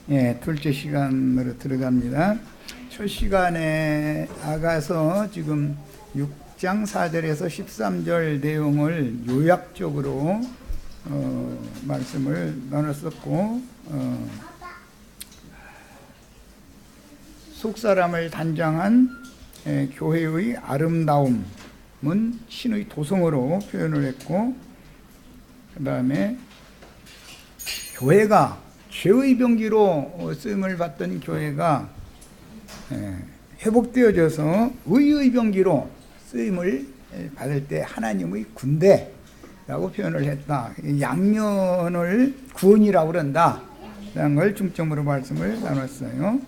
예, 둘째 시간으로 들어갑니다. 첫 시간에 아가서 지금 6장 4절에서 13절 내용을 요약적으로 말씀을 나눴었고, 속사람을 단장한 교회의 아름다움은 신의 도성으로 표현을 했고, 그 다음에 교회가 죄의 병기로 쓰임을 받던 교회가 회복되어져서 의의 병기로 쓰임을 받을 때 하나님의 군대라고 표현을 했다. 양면을 구원이라고 그런다 라는 걸 중점으로 말씀을 나눴어요.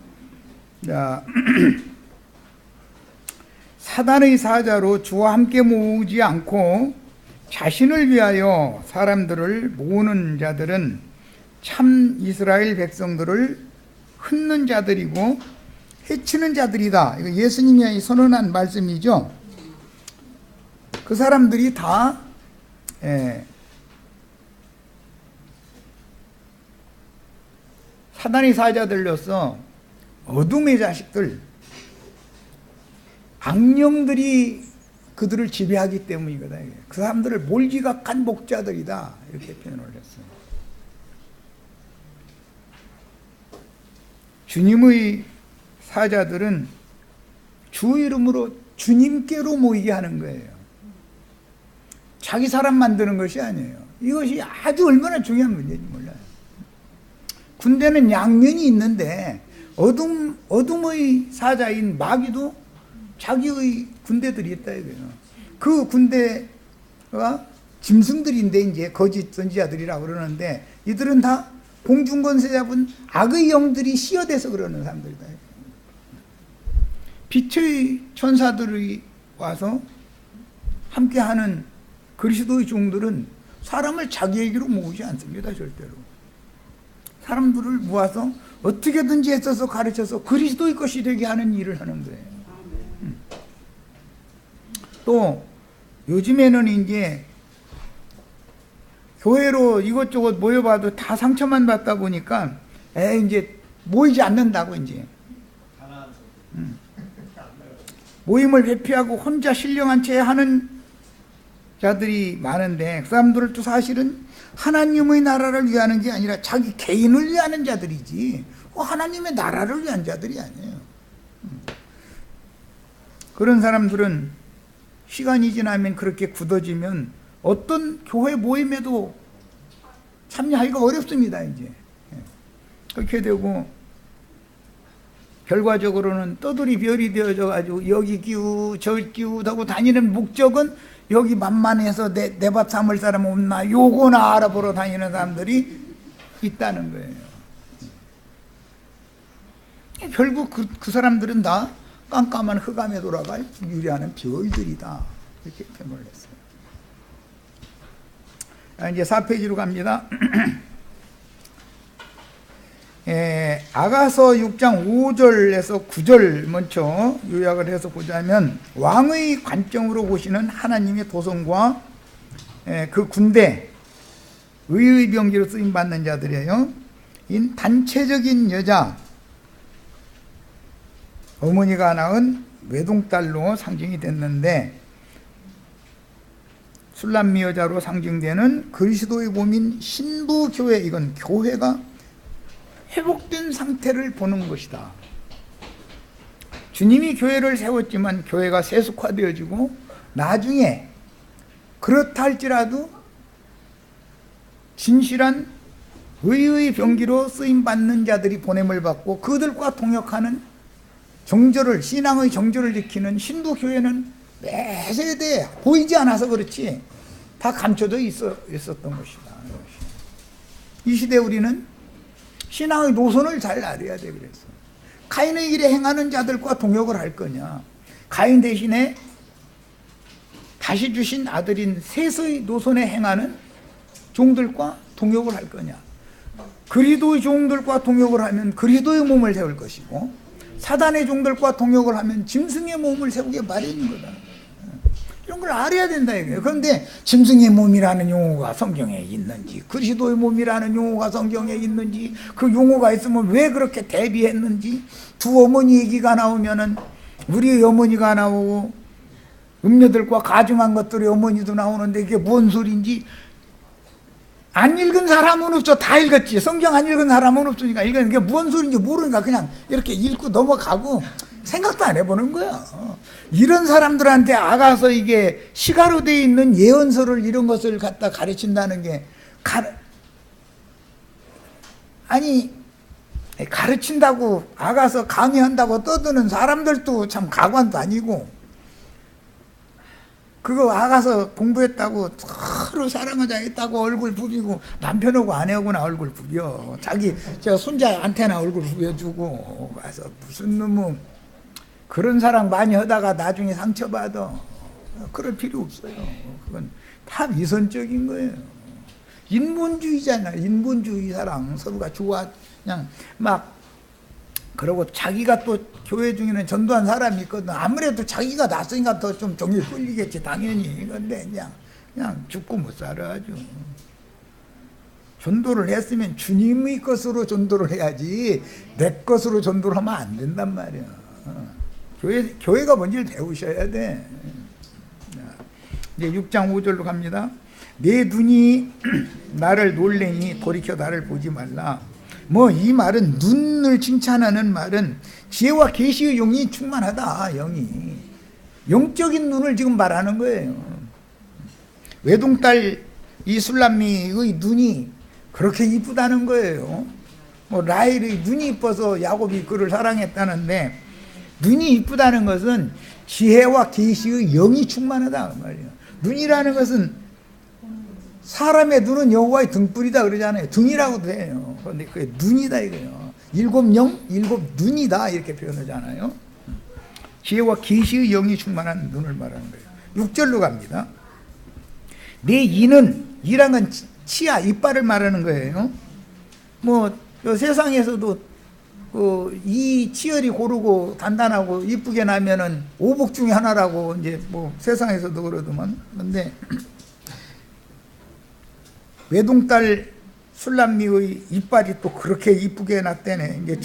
자, 사단의 사자로 주와 함께 모으지 않고 자신을 위하여 사람들을 모으는 자들은 참 이스라엘 백성들을 흩는 자들이고 해치는 자들이다. 이거 예수님이 선언한 말씀이죠. 그 사람들이 다 사단의 사자들로서 어둠의 자식들, 악령들이 그들을 지배하기 때문이거든. 그 사람들을 몰지각한 목자들이다. 이렇게 표현을 했어요. 주님의 사자들은 주 이름으로 주님께로 모이게 하는 거예요. 자기 사람 만드는 것이 아니에요. 이것이 아주 얼마나 중요한 문제인지 몰라요. 군대는 양면이 있는데 어둠의 사자인 마귀도 자기의 군대들이 있다 이거예요. 그 군대가 짐승들인데 이제 거짓 선지자들이라고 그러는데 이들은 다 공중권세 잡은 악의 영들이 씌어대서 그러는 사람들이다. 빛의 천사들이 와서 함께하는 그리스도의 종들은 사람을 자기에게로 모으지 않습니다. 절대로. 사람들을 모아서 어떻게든지 애써서 가르쳐서 그리스도의 것이 되게 하는 일을 하는 거예요. 또 요즘에는 이제 교회로 이것저것 모여봐도 다 상처만 받다 보니까 이제 모이지 않는다고 이제 모임을 회피하고 혼자 신령한 채 하는 자들이 많은데 그 사람들도 사실은 하나님의 나라를 위하는 게 아니라 자기 개인을 위하는 자들이지 하나님의 나라를 위한 자들이 아니에요. 그런 사람들은 시간이 지나면 그렇게 굳어지면 어떤 교회 모임에도 참여하기가 어렵습니다. 이제 그렇게 되고 결과적으로는 떠돌이 별이 되어져 가지고 여기 기우 저 기우 하고 다니는 목적은 여기 만만해서 내 밥 삼을 사람 없나 요거나 알아보러 다니는 사람들이 있다는 거예요. 결국 그 사람들은 다 깜깜한 흑암에 돌아갈 유리하는 별들이다. 이렇게 표현을 했어요. 이제 4페이지로 갑니다. 아가서 6장 5절에서 9절 먼저 요약을 해서 보자면 왕의 관점으로 보시는 하나님의 도성과 그 군대, 의의 병기로 쓰임받는 자들이에요. 이 단체적인 여자, 어머니가 낳은 외동딸로 상징이 됐는데 술람미 여자로 상징되는 그리스도의 몸인 신부교회, 이건 교회가 회복된 상태를 보는 것이다. 주님이 교회를 세웠지만 교회가 세속화되어지고 나중에 그렇다 할지라도 진실한 의의 병기로 쓰임받는 자들이 보냄을 받고 그들과 동역하는 정절을, 신앙의 정절을 지키는 신부교회는 매 세대에 보이지 않아서 그렇지 다 감춰져 있었던 것이다. 이 시대 우리는 신앙의 노선을 잘 알아야 돼. 그래서 가인의 길에 행하는 자들과 동역을 할 거냐, 가인 대신에 다시 주신 아들인 셋의 노선에 행하는 종들과 동역을 할 거냐. 그리스도의 종들과 동역을 하면 그리스도의 몸을 세울 것이고 사단의 종들과 동역을 하면 짐승의 몸을 세우게 마련인 거다. 이런 걸 알아야 된다 이거예요. 그런데 짐승의 몸이라는 용어가 성경에 있는지, 그리스도의 몸이라는 용어가 성경에 있는지, 그 용어가 있으면 왜 그렇게 대비했는지, 두 어머니 얘기가 나오면은 우리의 어머니가 나오고 음녀들과 가증한 것들의 어머니도 나오는데 이게 뭔 소리인지 안 읽은 사람은 없죠. 다 읽었지. 성경 안 읽은 사람은 없으니까 이게 뭔 소리인지 모르니까 그냥 이렇게 읽고 넘어가고 생각도 안 해보는 거야. 이런 사람들한테 아가서 이게 시가로 되어 있는 예언서를 이런 것을 갖다 가르친다는 게 가르친다고 아가서 강의한다고 떠드는 사람들도 참 가관도 아니고, 그거 아가서 공부했다고 서로 사랑하자했다고 얼굴 부비고 남편하고 아내하고나 얼굴 부벼. 저 손자한테나 얼굴 부벼주고 와서 무슨 놈의 그런 사랑 많이 하다가 나중에 상처받아. 그럴 필요 없어요. 그건 다 위선적인 거예요. 인본주의잖아요. 인본주의 사랑. 서로가 좋아. 그냥 막 그러고 자기가 또 교회 중에는 전도한 사람이 있거든. 아무래도 자기가 낫으니까 더 좀 종이 끌리겠지 당연히. 근데 그냥 죽고 못 살아 아주. 전도를 했으면 주님의 것으로 전도를 해야지 내 것으로 전도를 하면 안 된단 말이야. 교회가 뭔지를 배우셔야 돼. 이제 6장 5절로 갑니다. 내 눈이 나를 놀래니 돌이켜 나를 보지 말라. 뭐 이 말은, 눈을 칭찬하는 말은 지혜와 계시의 영이 충만하다. 영이 영적인 눈을 지금 말하는 거예요. 외동딸 이 술람미의 눈이 그렇게 이쁘다는 거예요. 뭐 라헬의 눈이 이뻐서 야곱이 그를 사랑했다는데, 눈이 이쁘다는 것은 지혜와 계시의 영이 충만하다 말이에요. 눈이라는 것은 사람의 눈은 여호와의 등불이다 그러잖아요. 등이라고도 해요. 그런데 그게 눈이다 이거예요. 일곱 영, 일곱 눈이다 이렇게 표현하잖아요. 지혜와 계시의 영이 충만한 눈을 말하는 거예요. 6절로 갑니다. 내 이는, 이란 건 치아, 이빨을 말하는 거예요. 뭐 세상에서도 이 치열이 고르고 단단하고 이쁘게 나면은 오복 중에 하나라고 이제 뭐 세상에서도 그러더만. 근데 외동딸 술람미의 이빨이 또 그렇게 이쁘게 났대네. 이제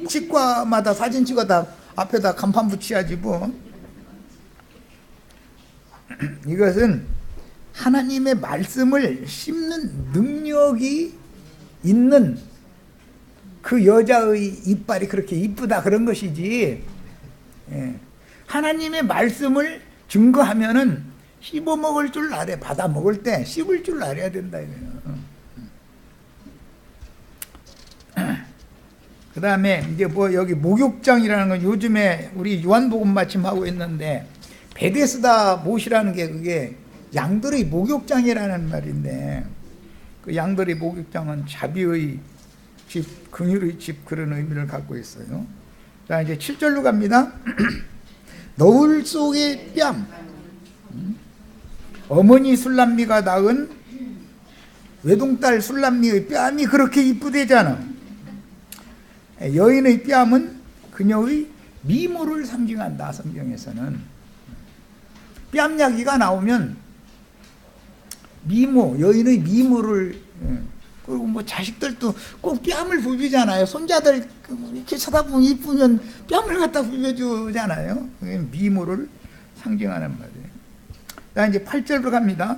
치과마다 사진 찍어다 앞에다 간판 붙여야지 뭐. 이것은 하나님의 말씀을 씹는 능력이 있는 그 여자의 이빨이 그렇게 이쁘다 그런 것이지, 하나님의 말씀을 증거하면은 씹어 먹을 줄 알아야, 받아 먹을 때 씹을 줄 알아야 된다 이거예요. 그 다음에 이제 뭐 여기 목욕장이라는 건 요즘에 우리 요한복음 마침 하고 있는데, 베데스다 못이라는 게 그게 양들의 목욕장이라는 말인데, 그 양들의 목욕장은 자비의 집, 긍휼의 집, 그런 의미를 갖고 있어요. 자, 이제 7절로 갑니다. 너울 속의 뺨, 어머니 술람미가 낳은 외동딸 술람미의 뺨이 그렇게 이쁘대잖아. 여인의 뺨은 그녀의 미모를 상징한다. 성경에서는 뺨 이야기가 나오면 미모, 여인의 미모를, 그리고 뭐 자식들도 꼭 뺨을 부비잖아요. 손자들 이렇게 쳐다보면 이쁘면 뺨을 갖다 부벼주잖아요. 그게 미모를 상징하는 말이에요. 자, 이제 8절로 갑니다.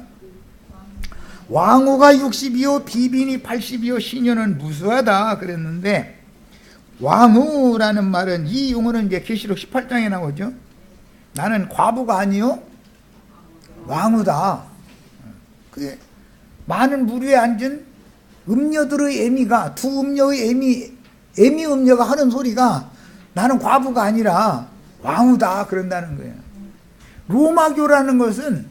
왕후가 60이요 비빈이 80이요 시녀는 무수하다 그랬는데, 왕후라는 말은, 이 용어는 이제 계시록 18장에 나오죠. 나는 과부가 아니요 왕후다. 그게 많은 무리에 앉은 음녀들의 애미가, 두 음녀의 애미 음녀가 하는 소리가 나는 과부가 아니라 왕후다 그런다는 거예요. 로마교라는 것은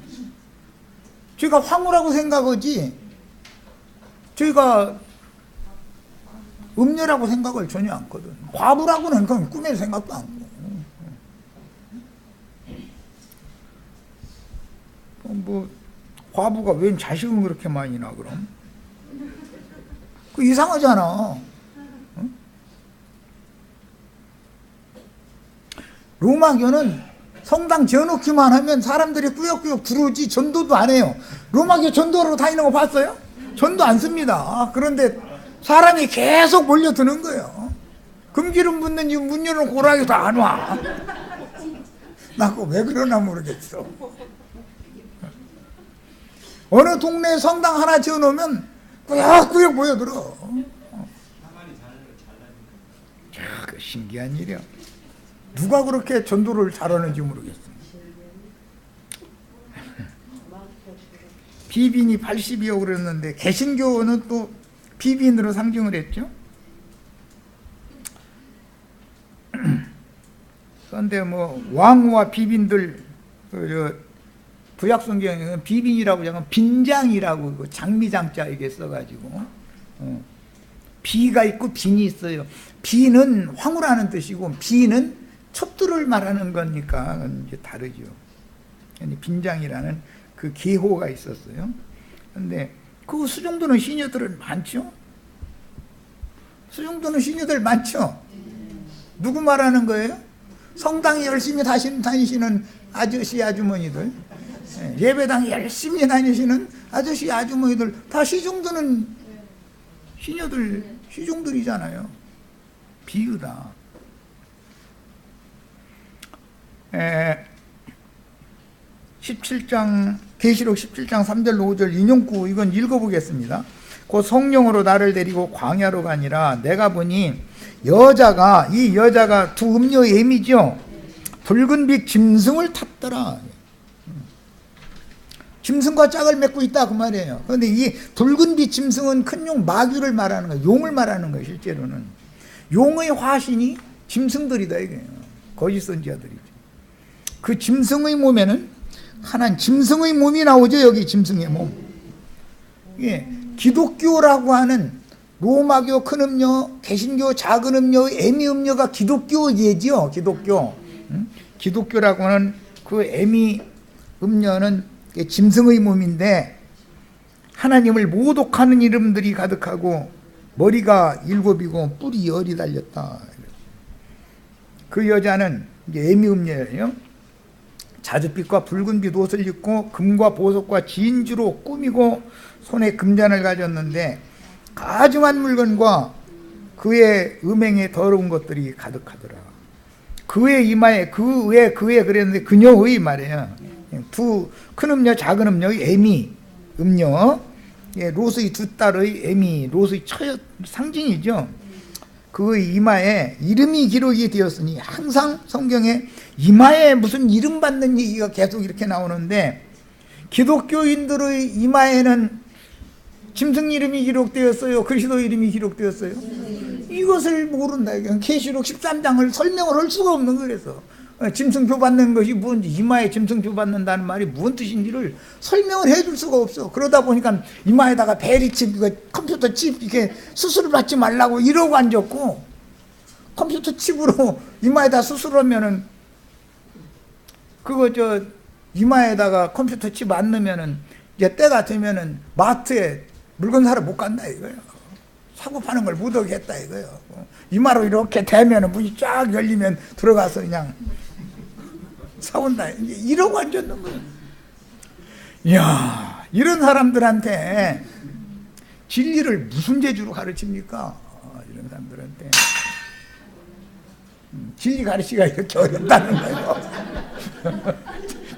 저희가 황후라고 생각하지 저희가 음녀라고 생각을 전혀 않거든. 과부라고는 그냥 꿈에 생각도 않고. 뭐 과부가 웬 자식은 그렇게 많이 나 그럼? 그 이상하잖아. 로마교는 성당 지어놓기만 하면 사람들이 꾸역꾸역 들어오지 전도도 안 해요. 로마교 전도로 다니는 거 봤어요? 전도 안 씁니다. 그런데 사람이 계속 몰려드는 거예요. 금기름 붓는 이 문 열어놓고 오라고 다 안 와. 나 그거 왜 그러나 모르겠어. 어느 동네에 성당 하나 지어놓으면 꾸역꾸역 모여들어. 그 신기한 일이야. 누가 그렇게 전도를 잘하는지 모르겠어. 비빈이 80이요 그랬는데 개신교는 또 비빈으로 상징을 했죠. 그런데 뭐 왕후와 비빈들 구약 성경에는 비빈이라고 하면 빈장이라고 장미장자 이게 써가지고 비가 있고 빈이 있어요. 비는 황후라는 뜻이고 비는 촛들을 말하는 거니까 이제 다르죠. 빈장이라는 그 계호가 있었어요. 그런데 그 수정도는 시녀들은 많죠. 수정도는 시녀들 많죠. 누구 말하는 거예요? 성당에 열심히 다니시는 아저씨 아주머니들, 예배당에 열심히 다니시는 아저씨 아주머니들 다 시종도는 시녀들 시종들이잖아요. 비유다. 계시록 17장 3절로 5절 인용구 이건 읽어보겠습니다. 곧 성령으로 나를 데리고 광야로 가니라. 내가 보니 이 여자가 두 음녀의 애미죠. 붉은 빛 짐승을 탔더라. 짐승과 짝을 맺고 있다 그 말이에요. 그런데 이 붉은 빛 짐승은 큰 용 마귀를 말하는 거예요. 용을 말하는 거예요. 실제로는 용의 화신이 짐승들이다 이거예요. 거짓 선지자들이죠. 그 짐승의 몸에는 하나는 짐승의 몸이 나오죠. 여기 짐승의 몸. 예, 기독교라고 하는 로마교 큰 음녀, 개신교 작은 음녀의 애미 음녀가 기독교 예지요. 기독교. 기독교라고 하는 그 애미 음녀는 짐승의 몸인데 하나님을 모독하는 이름들이 가득하고 머리가 7이고 뿔이 10이 달렸다. 그 여자는 애미 음녀예요. 자줏빛과 붉은빛 옷을 입고 금과 보석과 진주로 꾸미고 손에 금잔을 가졌는데 가증한 물건과 그의 음행에 더러운 것들이 가득하더라. 그의 이마에 그의 그랬는데 그녀의 말이에요. 두 큰 음녀 작은 음녀의 애미 음녀, 롯의 두 딸의 애미 롯의 처 상징이죠. 그의 이마에 이름이 기록이 되었으니 항상 성경에 이마에 무슨 이름 받는 얘기가 계속 이렇게 나오는데 기독교인들의 이마에는 짐승 이름이 기록되었어요? 그리스도 이름이 기록되었어요? 이것을 모른다. 계시록 13장을 설명을 할 수가 없는 거라서 짐승표 받는 것이 뭔지 이마에 짐승표 받는다는 말이 무슨 뜻인지를 설명을 해줄 수가 없어. 그러다 보니까 이마에다가 베리칩 컴퓨터 칩 이렇게 수술을 받지 말라고 이러고 앉았고 컴퓨터 칩으로 이마에다 수술하면은 그거 이마에다가 컴퓨터 칩 안 넣으면은 이제 때가 되면은 마트에 물건 사러 못 간다 이거예요. 사고 파는 걸 못 하겠다 이거예요. 이마로 이렇게 대면은 문이 쫙 열리면 들어가서 그냥 사온다. 이러고 앉았는 거예요. 이야, 이런 사람들한테 진리를 무슨 재주로 가르칩니까? 이런 사람들한테 진리 가르치기가 이렇게 어렵다는 거예요.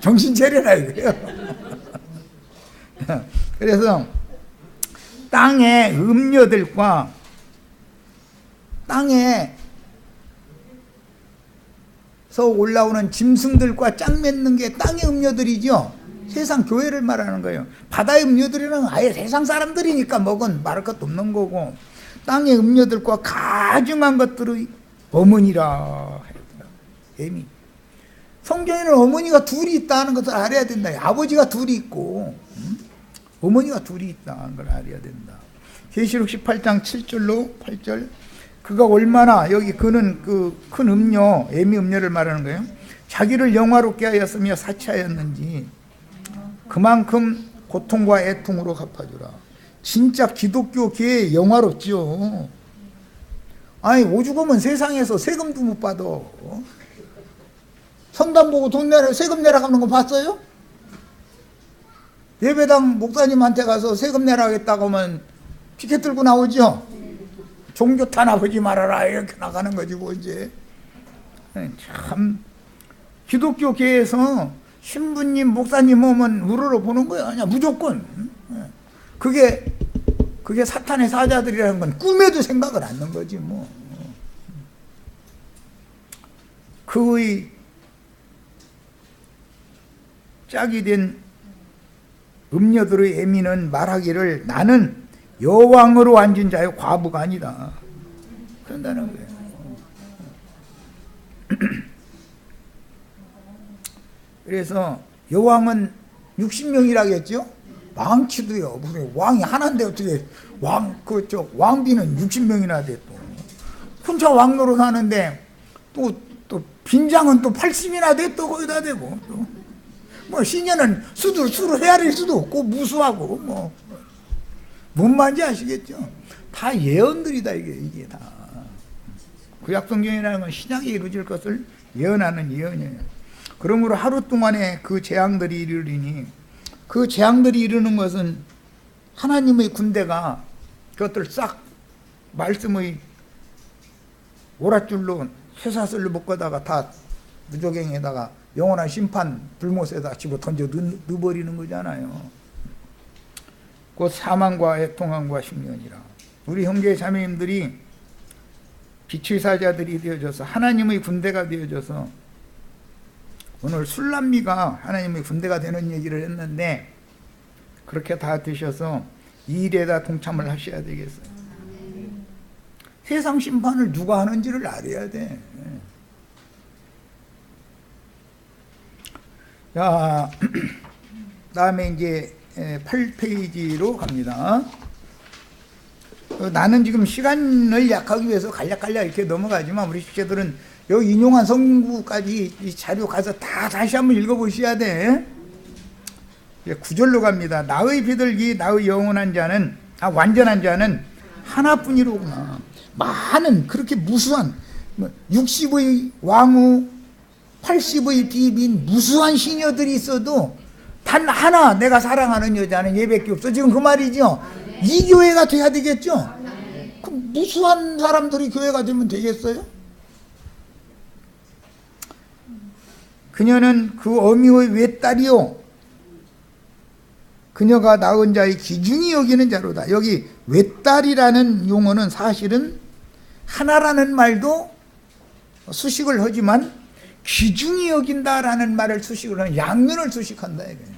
정신 차려라 이거예요. 그래서 땅의 음녀들과 땅에서 올라오는 짐승들과 짝 맺는 게 땅의 음녀들이죠. 세상 교회를 말하는 거예요. 바다의 음녀들이는 아예 세상 사람들이니까 먹은 말할 것도 없는 거고 땅의 음녀들과 가증한 것들의 어머니라 했더라. 애미. 성경에는 어머니가 둘이 있다는 것을 알아야 된다. 아버지가 둘이 있고 어머니가 둘이 있다는 걸 알아야 된다. 계시록 18장 7절로 8절 그가 얼마나 여기 그는 그 큰 음녀 애미 음녀를 말하는 거예요. 자기를 영화롭게 하였으며 사치하였는지 그만큼 고통과 애통으로 갚아주라. 진짜 기독교계에 영화롭죠. 아니 오죽하면 세상에서 세금도 못 받아. 성당 보고 돈 내라, 세금 내라 하는 거 봤어요? 예배당 목사님한테 가서 세금 내라 하겠다고 하면 피켓 들고 나오죠? 종교 탄압하지 말아라 이렇게 나가는 거지 뭐 이제. 참 기독교계에서 신부님 목사님 오면 우러러 보는 거야. 그냥 무조건. 그게 사탄의 사자들이라는 건 꿈에도 생각을 안 하는 거지 뭐. 그의 짝이 된 음녀들의 애미는 말하기를 나는 여왕으로 앉은 자의 과부가 아니다. 그런다는 거예요. 그래서 여왕은 60명이라겠죠? 왕치도요. 무슨 왕이 하나인데 어떻게 왕비는 60명이나 돼 또. 혼자 왕노로 사는데 또 빈장은 또 80이나 돼 또 거기다 대고 또. 뭐 시녀는 수를 헤아릴 수도 없고 무수하고 뭐. 뭔 말인지 아시겠죠? 다 예언들이다 이게 다. 구약성경이라는 건 신약에 이루어질 것을 예언하는 예언이에요. 그러므로 하루 동안에 그 재앙들이 이르리니 그 재앙들이 이르는 것은 하나님의 군대가 그것들 싹 말씀의 오랏줄로 쇠사슬로 묶어다가 다 무조갱에다가 영원한 심판 불못에다 집어 던져 넣어버리는 거잖아요. 곧 사망과 애통함과 심령이라. 우리 형제 자매님들이 빛의 사자들이 되어져서 하나님의 군대가 되어져서 오늘 술람미가 하나님의 군대가 되는 얘기를 했는데 그렇게 다 되셔서 이 일에다 동참을 하셔야 되겠어요. 세상 심판을 누가 하는지를 알아야 돼. 자, 다음에 이제 8페이지로 갑니다. 나는 지금 시간을 약하기 위해서 갈략갈략 이렇게 넘어가지만 우리 식구들은 여기 인용한 성구까지 이 자료 가서 다 다시 한번 읽어보셔야 돼. 9절로 갑니다. 나의 비둘기 나의 영원한 자는 완전한 자는 하나뿐이로구나. 많은 그렇게 무수한 60의 왕후 80의 비빈 무수한 시녀들이 있어도 단 하나 내가 사랑하는 여자는 얘밖에 없어. 지금 그 말이죠. 이 교회가 돼야 되겠죠. 그 무수한 사람들이 교회가 되면 되겠어요? 그녀는 그 어미의 외딸이요 그녀가 낳은 자의 기중히 여기는 자로다. 여기 외딸이라는 용어는 사실은 하나라는 말도 수식을 하지만 기중히 여긴다라는 말을 수식을 하는 양면을 수식한다 이거예요.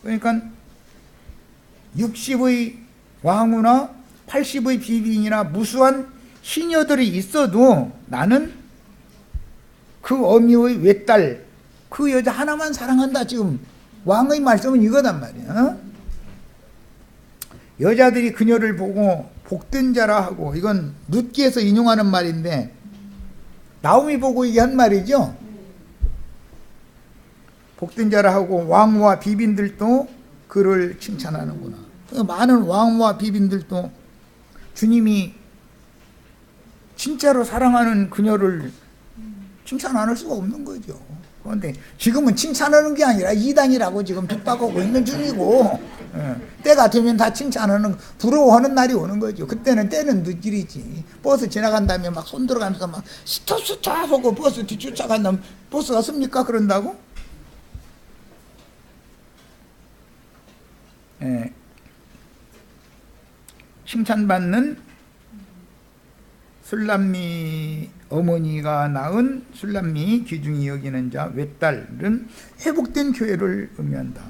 그러니까 60의 왕후나 80의 비빈이나 무수한 시녀들이 있어도 나는 그 어미의 외딸 그 여자 하나만 사랑한다. 지금 왕의 말씀은 이거단 말이야. 여자들이 그녀를 보고 복된 자라 하고, 이건 룻기에서 인용하는 말인데 나오미 보고 이게 한 말이죠. 복된 자라 하고 왕후와 비빈들도 그를 칭찬하는구나. 많은 왕후와 비빈들도 주님이 진짜로 사랑하는 그녀를 칭찬 안 할 수가 없는 거죠. 그런데 지금은 칭찬하는 게 아니라 이단이라고 지금 핍박하고 있는 중이고, 때가 되면 다 칭찬하는, 부러워하는 날이 오는 거죠. 그때는 때는 늦길이지. 버스 지나간 다음에 막 손 들어가면서 막 스톱 하고 버스 뒤쫓아간다면 버스가 씁니까? 그런다고? 칭찬받는 술람미 어머니가 낳은 술람미 귀중히 여기는 자 외딸은 회복된 교회를 의미한다.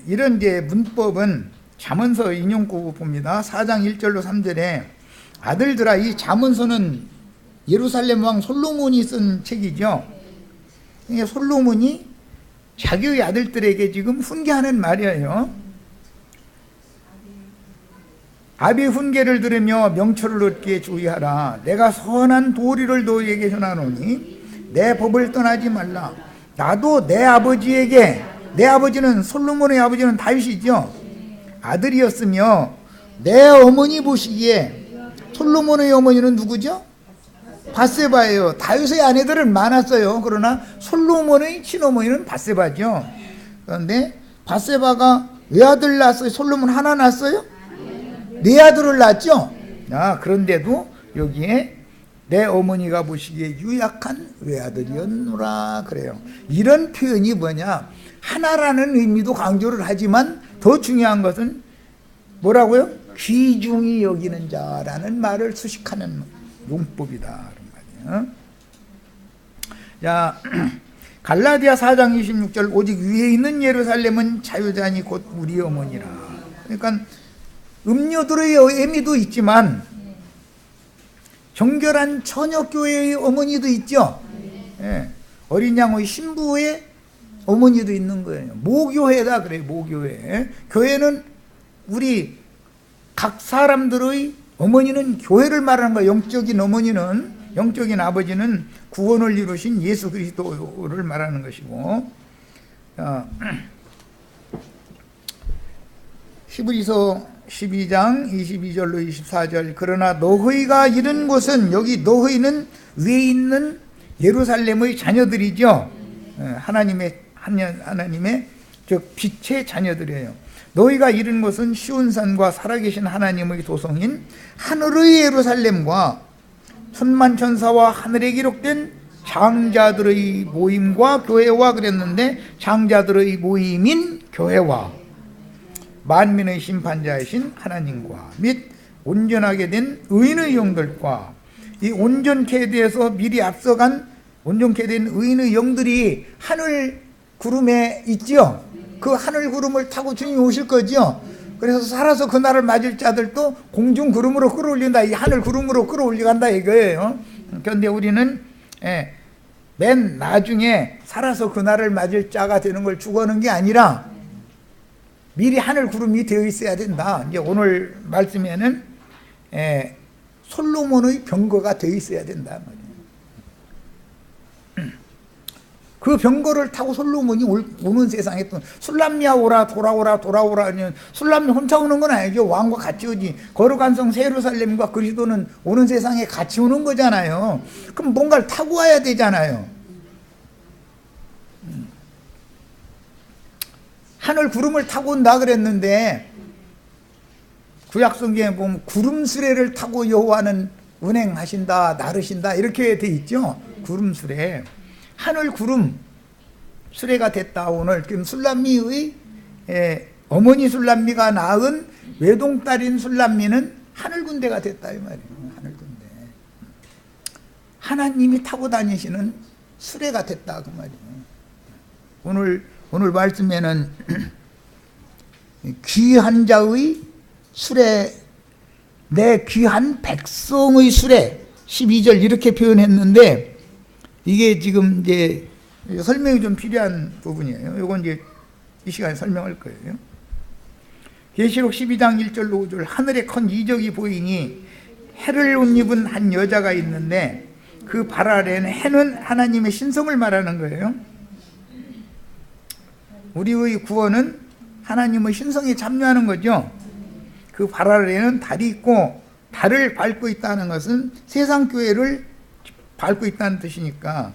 이런 이제 문법은 잠언서 인용구 봅니다. 4장 1절로 3절에 아들들아, 이 잠언서는 예루살렘 왕 솔로몬이 쓴 책이죠. 이게 솔로몬이 자기의 아들들에게 지금 훈계하는 말이에요. 아비 훈계를 들으며 명철을 얻기에 주의하라. 내가 선한 도리를 너희에게 전하노니 내 법을 떠나지 말라. 나도 내 아버지에게, 내 아버지는 솔로몬의 아버지는 다윗이죠. 아들이었으며 내 어머니 보시기에, 솔로몬의 어머니는 누구죠? 밧세바예요. 다윗의 아내들은 많았어요. 그러나 솔로몬의 친어머니는 밧세바죠. 그런데 밧세바가 외아들 낳았어요? 솔로몬 하나 낳았어요? 네 아들을 낳았죠. 그런데도 여기에 내 어머니가 보시기에 유약한 외아들이었노라 그래요. 이런 표현이 뭐냐, 하나라는 의미도 강조를 하지만 더 중요한 것은 뭐라고요? 귀중히 여기는 자라는 말을 수식하는 용법이다 그런 말이에요. 자, 갈라디아 4장 26절 오직 위에 있는 예루살렘은 자유자니 곧 우리 어머니라. 그러니까 음녀들의 애미도 있지만 정결한 처녀교회의 어머니도 있죠. 예, 어린 양의 신부의 어머니도 있는 거예요. 모교회다 그래요. 모교회. 교회는 우리 각 사람들의 어머니는 교회를 말하는 거예요. 영적인 어머니는, 영적인 아버지는 구원을 이루신 예수 그리스도를 말하는 것이고, 히브리서 12장 22절로 24절 그러나 너희가 이른 곳은, 여기 너희는 위에 있는 예루살렘의 자녀들이죠. 하나님의 즉 빛의 자녀들이에요. 너희가 이른 곳은 시온산과 살아계신 하나님의 도성인 하늘의 예루살렘과 천만천사와 하늘에 기록된 장자들의 모임과 교회와 그랬는데, 장자들의 모임인 교회와 만민의 심판자이신 하나님과 및 온전하게 된 의인의 영들과, 이 온전케 대해서 미리 앞서간 온전케 된 의인의 영들이 하늘 구름에 있죠. 그 하늘 구름을 타고 주님이 오실 거죠. 그래서 살아서 그날을 맞을 자들도 공중 구름으로 끌어올린다, 이 하늘 구름으로 끌어올려간다 이거예요. 그런데 우리는 맨 나중에 살아서 그날을 맞을 자가 되는 걸 추구하는 게 아니라 미리 하늘 구름이 되어 있어야 된다. 이제 오늘 말씀에는 솔로몬의 병거가 되어 있어야 된다. 그 병거를 타고 솔로몬이 오는 세상에 또 술람미야 오라 돌아오라 돌아오라 하면 술람미 혼자 오는 건 아니죠. 왕과 같이 오지. 거룩한 성 예루살렘과 그리스도는 오는 세상에 같이 오는 거잖아요. 그럼 뭔가를 타고 와야 되잖아요. 하늘 구름을 타고 온다 그랬는데 구약성경에 보면 구름 수레를 타고 여호와는 운행하신다 나르신다 이렇게 돼 있죠. 구름 수레. 하늘 구름 수레가 됐다. 오늘 지금 술람미의 어머니 술람미가 낳은 외동딸인 술람미는 하늘 군대가 됐다 이 말이에요. 하늘 군대. 하나님이 타고 다니시는 수레가 됐다 그 말이에요. 오늘 말씀에는 귀한 자의 수레, 내 귀한 백성의 수레 12절 이렇게 표현했는데, 이게 지금 이제 설명이 좀 필요한 부분이에요. 이건 이제 이 시간에 설명할 거예요. 계시록 12장 1절로 5절 하늘에 큰 이적이 보이니 해를 옷 입은 한 여자가 있는데 그 발 아래는 해는 하나님의 신성을 말하는 거예요. 우리의 구원은 하나님의 신성에 참여하는 거죠. 그 발 아래에는 달이 있고, 달을 밟고 있다는 것은 세상 교회를 밟고 있다는 뜻이니까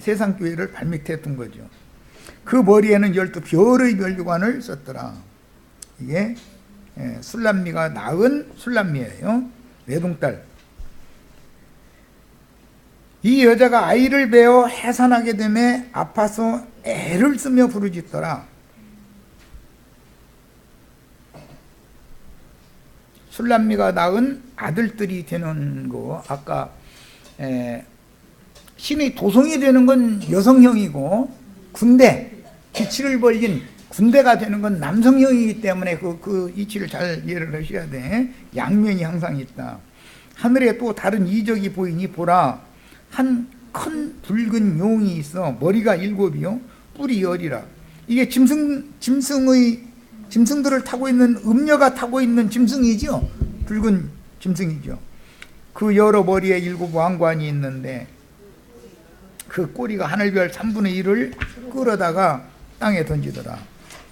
세상 교회를 발밑에 둔 거죠. 그 머리에는 12별의 면류관을 썼더라. 이게 술람미가 낳은 술람미예요. 외동딸. 이 여자가 아이를 베어 해산하게 되매 아파서 애를 쓰며 부르짖더라. 술람미가 낳은 아들들이 되는 거, 아까 신의 도성이 되는 건 여성형이고, 군대, 기치를 벌린 군대가 되는 건 남성형이기 때문에 그 이치를 잘 이해를 하셔야 돼. 양면이 항상 있다. 하늘에 또 다른 이적이 보이니 보라, 한 큰 붉은 용이 있어 머리가 7이요 뿔이 10이라. 이게 짐승들을 타고 있는 음녀가 타고 있는 짐승이죠. 붉은 짐승이죠. 그 여러 머리에 7 왕관이 있는데 그 꼬리가 하늘별 3분의 1을 끌어다가 땅에 던지더라.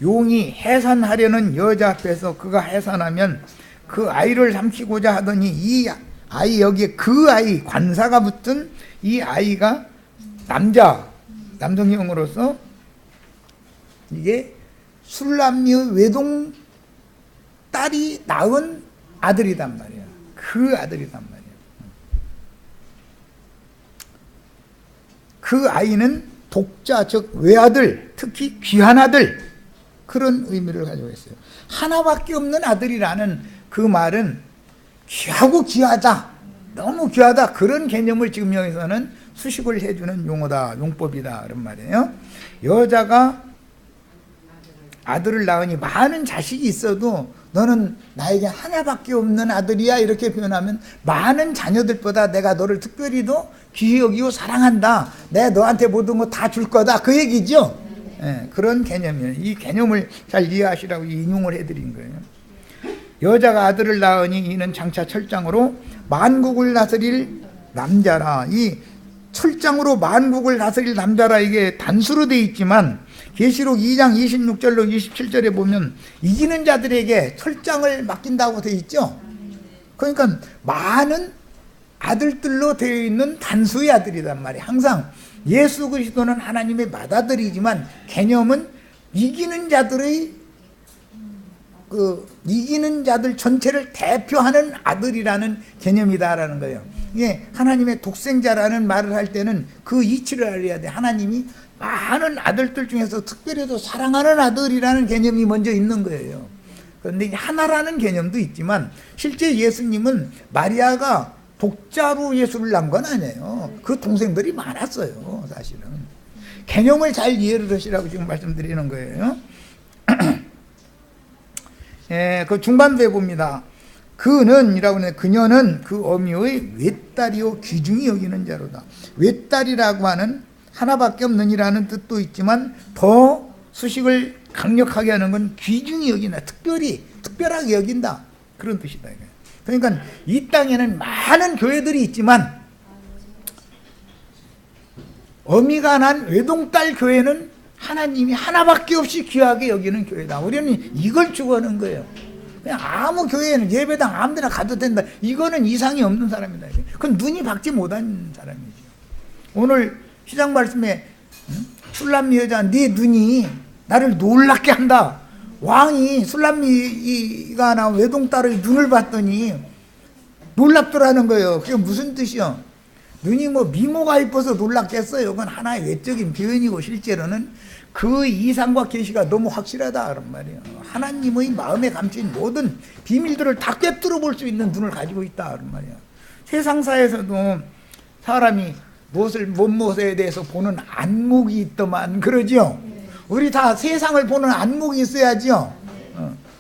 용이 해산하려는 여자 앞에서 그가 해산하면 그 아이를 삼키고자 하더니 이 아이, 여기에 그 아이, 관사가 붙은 이 아이가 남성형으로서 이게 술람미의 외동 딸이 낳은 아들이단 말이야. 그 아들이단 말이야. 그 아이는 독자, 즉 외아들, 특히 귀한 아들, 그런 의미를 가지고 있어요. 하나밖에 없는 아들이라는 그 말은 귀하고 귀하다, 너무 귀하다, 그런 개념을 지금 여기서는 수식을 해주는 용어다, 용법이다, 그런 말이에요. 여자가 아들을 낳으니 많은 자식이 있어도 너는 나에게 하나밖에 없는 아들이야, 이렇게 표현하면 많은 자녀들보다 내가 너를 특별히도 귀히 여기고 사랑한다, 내가 너한테 모든 거 다 줄 거다, 그 얘기죠. 예, 그런 개념이에요. 이 개념을 잘 이해하시라고 인용을 해드린 거예요. 여자가 아들을 낳으니 이는 장차 철장으로 만국을 다스릴 남자라. 이 철장으로 만국을 다스릴 남자라, 이게 단수로 되어 있지만 계시록 2장 26절로 27절에 보면 이기는 자들에게 철장을 맡긴다고 되어 있죠. 그러니까 많은 아들들로 되어 있는 단수의 아들이란 말이에요. 항상 예수 그리스도는 하나님의 맏아들이지만 개념은 이기는 자들의 이기는 자들 전체를 대표하는 아들이라는 개념이다라는 거예요. 이게 하나님의 독생자라는 말을 할 때는 그 이치를 알아야 돼. 하나님이 많은 아들들 중에서 특별히도 사랑하는 아들이라는 개념이 먼저 있는 거예요. 그런데 하나라는 개념도 있지만 실제 예수님은 마리아가 독자로 예수를 낳은 건 아니에요. 그 동생들이 많았어요, 사실은. 개념을 잘 이해를 하시라고 지금 말씀드리는 거예요. 예, 그 중반부에 봅니다. 그는이라고 하는데 그녀는 그 어미의 외딸이요 귀중히 여기는 자로다. 외딸이라고 하는 하나밖에 없는이라는 뜻도 있지만 더 수식을 강력하게 하는 건 귀중히 여긴다, 특별하게 여긴다, 그런 뜻이다. 그러니까 이 땅에는 많은 교회들이 있지만 어미가 난 외동딸 교회는 하나님이 하나밖에 없이 귀하게 여기는 교회다. 우리는 이걸 추구하는 거예요. 그냥 아무 교회에는 예배당 아무데나 가도 된다, 이거는 이상이 없는 사람이다. 그건 눈이 박지 못한 사람이죠. 오늘 시장 말씀에 술람미 여자, 네 눈이 나를 놀랍게 한다. 왕이 술람미가 나 외동딸의 눈을 봤더니 놀랍더라는 거예요. 그게 무슨 뜻이요? 눈이 뭐 미모가 이뻐서 놀랍겠어요. 그건 하나의 외적인 표현이고 실제로는 그 이상과 계시가 너무 확실하다, 그런 말이에요. 하나님의 마음에 감춘 모든 비밀들을 다 꿰뚫어 볼 수 있는 눈을 가지고 있다, 그런 말이에요. 세상사에서도 사람이 무엇에 대해서 보는 안목이 있더만 그러죠. 우리 다 세상을 보는 안목이 있어야죠.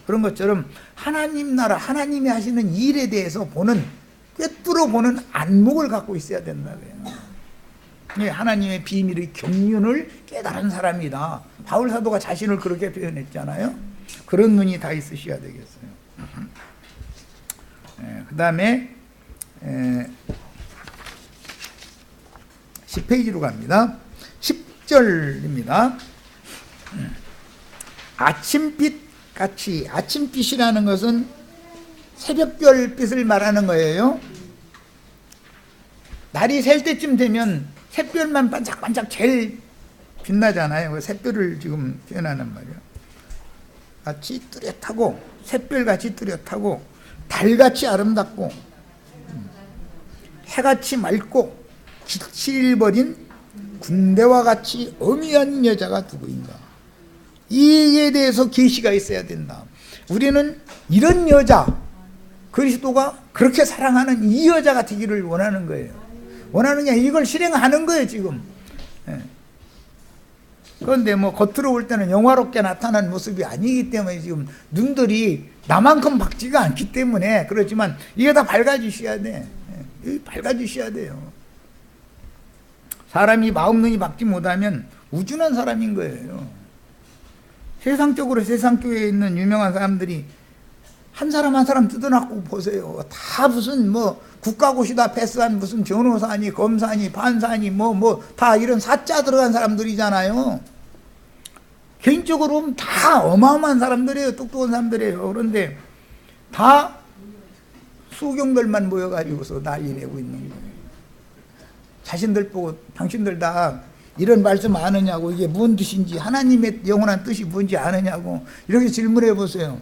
그런 것처럼 하나님 나라, 하나님이 하시는 일에 대해서 꿰뚫어 보는 안목을 갖고 있어야 된다고요. 하나님의 비밀의 경륜을 깨달은 사람이다. 바울 사도가 자신을 그렇게 표현했잖아요. 그런 눈이 다 있으셔야 되겠어요. 그 다음에 10페이지로 갑니다. 10절입니다. 아침빛 같이, 아침빛이라는 것은 새벽별빛을 말하는 거예요. 날이 셀 때쯤 되면 샛별만 반짝반짝 제일 빛나잖아요. 그 샛별을 지금 표현하는 말이에요. 같이 뚜렷하고, 샛별같이 뚜렷하고, 달같이 아름답고, 해같이 맑고, 빛을 버린 군대와 같이 어미한 여자가 누구인가. 이에 대해서 계시가 있어야 된다. 우리는 이런 여자, 그리스도가 그렇게 사랑하는 이 여자가 되기를 원하는 거예요. 원하느냐, 이걸 실행하는 거예요, 지금. 그런데 뭐 겉으로 볼 때는 영화롭게 나타난 모습이 아니기 때문에 지금 눈들이 나만큼 밝지가 않기 때문에 그렇지만 이게 다 밝아지셔야 돼. 밝아지셔야 돼요. 사람이 마음 눈이 밝지 못하면 우준한 사람인 거예요. 세상적으로 세상교회에 있는 유명한 사람들이 한 사람 한 사람 뜯어놓고 보세요. 다 무슨 뭐 국가고시다 패스한 무슨 변호사니 검사니 판사니 다 이런 사자 들어간 사람들이잖아요. 개인적으로 보면 다 어마어마한 사람들이에요. 똑똑한 사람들이에요. 그런데 다 수경들만 모여가지고서 난리 내고 있는 거예요. 자신들 보고 당신들 다 이런 말씀 아느냐고, 이게 무슨 뜻인지, 하나님의 영원한 뜻이 뭔지 아느냐고 이렇게 질문해 보세요.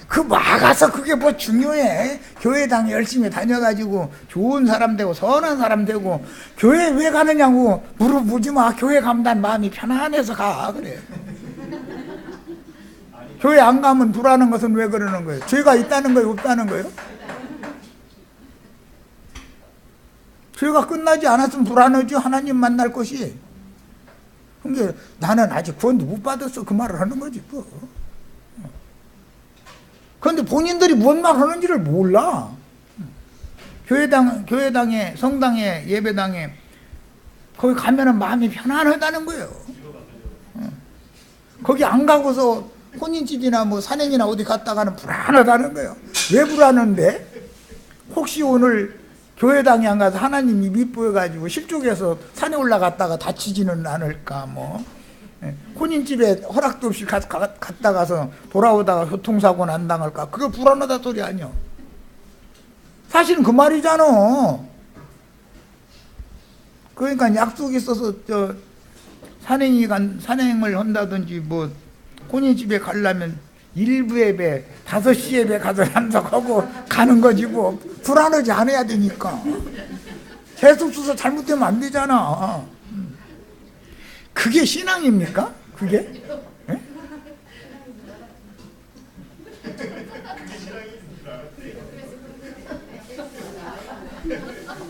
그 막아서 그게 뭐 중요해? 교회당 열심히 다녀가지고 좋은 사람 되고 선한 사람 되고 교회 왜 가느냐고 물어보지 마. 교회 가면 난 마음이 편안해서 가. 그래. 교회 안 가면 불안한 것은 왜 그러는 거예요? 죄가 있다는 거예요? 없다는 거예요? 죄가 끝나지 않았으면 불안하지. 하나님 만날 것이. 그러니까 나는 아직 구원도 못 받았어. 그 말을 하는 거지 뭐. 그런데 본인들이 뭔 말 하는지를 몰라. 교회당에, 성당에, 예배당에 거기 가면은 마음이 편안하다는 거예요. 거기 안 가고서 혼인집이나 뭐 산행이나 어디 갔다가는 불안하다는 거예요. 왜 불안한데? 혹시 오늘 교회당에 안 가서 하나님이 밉보여가지고 실족해서 산에 올라갔다가 다치지는 않을까 뭐. 혼인집에 허락도 없이 갔다 가서 돌아오다가 교통사고 난 당할까? 그거 불안하다 소리 아니야. 사실은 그 말이잖아. 그러니까 약속이 있어서 산행을 한다든지 뭐 혼인집에 가려면 1부 예배, 5시 예배 가서 참석하고 가는 거지 뭐. 불안하지 않아야 되니까. 계속 써서 잘못되면 안 되잖아. 그게 신앙입니까? 그게? 에?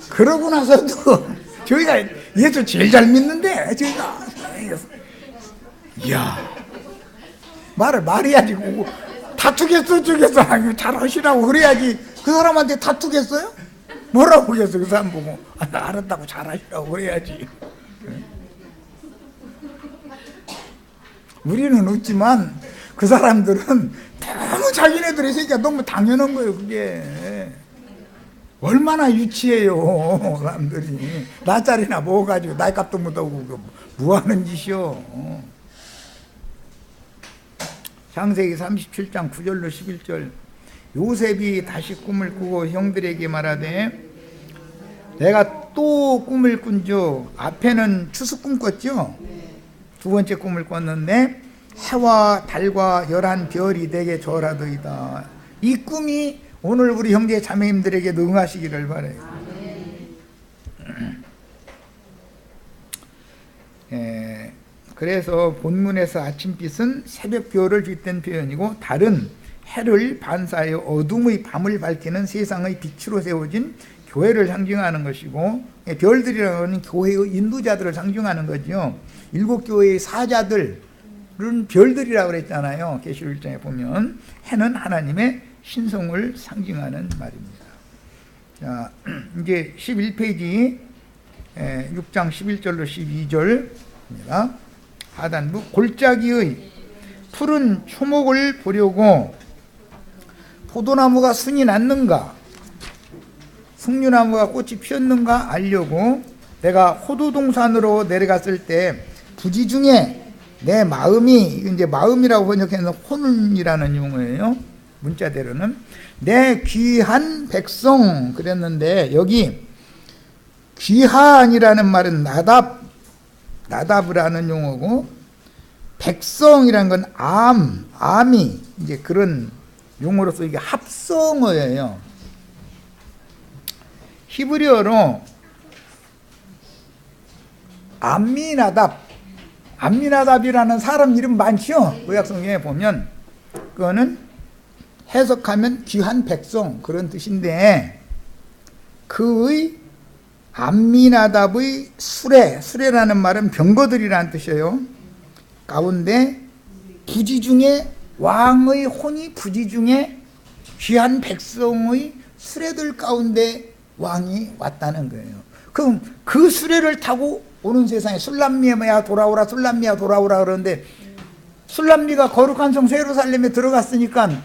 그러고 나서도 저희가 예수 제일 잘 믿는데 저희가 이야 말을 말해야지. 다투겠어 저겠어. 잘하시라고 그래야지. 그 사람한테 다투겠어요? 뭐라고 그랬어? 그 사람 보고 나 알았다고 잘하시라고 그래야지. 우리는 없지만 그 사람들은 너무 자기네들의 세계가 너무 당연한 거예요. 그게 얼마나 유치해요. 사람들이 나짜리나 먹어가지고 나이값도 못하고 뭐하는 짓이요. 창세기 37장 9절로 11절. 요셉이 다시 꿈을 꾸고 형들에게 말하되 내가 또 꿈을 꾼즉 앞에는 추수 꿈 꿨죠. 두 번째 꿈을 꿨는데 해와 달과 11별이 내게 절하더이다. 이 꿈이 오늘 우리 형제 자매님들에게 응하시기를 바라요. 그래서 본문에서 아침빛은 새벽별을 빗댄 표현이고 달은 해를 반사하여 어둠의 밤을 밝히는 세상의 빛으로 세워진 교회를 상징하는 것이고, 별들이라는 교회의 인도자들을 상징하는 거죠. 7교회의 사자들은 별들이라고 그랬잖아요. 계시록 1장에 보면 해는 하나님의 신성을 상징하는 말입니다. 자, 이제 11페이지 6장 11절로 12절입니다. 하단부 골짜기의 푸른 초목을 보려고 포도나무가 순이 났는가 석류나무가 꽃이 피었는가 알려고 내가 호두동산으로 내려갔을 때 부지 중에 내 마음이, 이제 마음이라고 번역해서 혼이라는 용어예요. 문자대로는 내 귀한 백성 그랬는데 여기 귀한이라는 말은 나답이라는 용어고 백성이라는 건 암이 이제 그런 용어로서 이게 합성어예요. 히브리어로 암미나답이라는 사람 이름 많죠. 구약성경에 보면 그거는 해석하면 귀한 백성 그런 뜻인데 그의 암미나답의 수레라는 말은 병거들이라는 뜻이에요. 가운데 부지 중에 왕의 혼이 부지 중에 귀한 백성의 수레들 가운데 왕이 왔다는 거예요. 그럼 그 수레를 타고 오는 세상에 술람미야 돌아오라 술람미야 돌아오라 그러는데 술람미가 거룩한 성 예루살렘에 들어갔으니까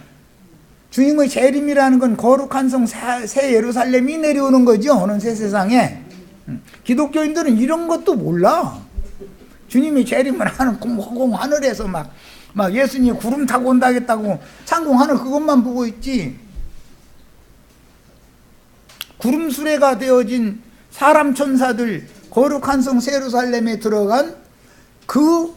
주님의 재림이라는 건 거룩한 성 새 예루살렘이 내려오는 거죠. 오는 새 세상에. 기독교인들은 이런 것도 몰라. 주님이 재림을 하는 공공 하늘에서 막 예수님이 구름 타고 온다겠다고 창공 하늘 그것만 보고 있지. 구름 수레가 되어진 사람 천사들 거룩한 성 예루살렘에 들어간 그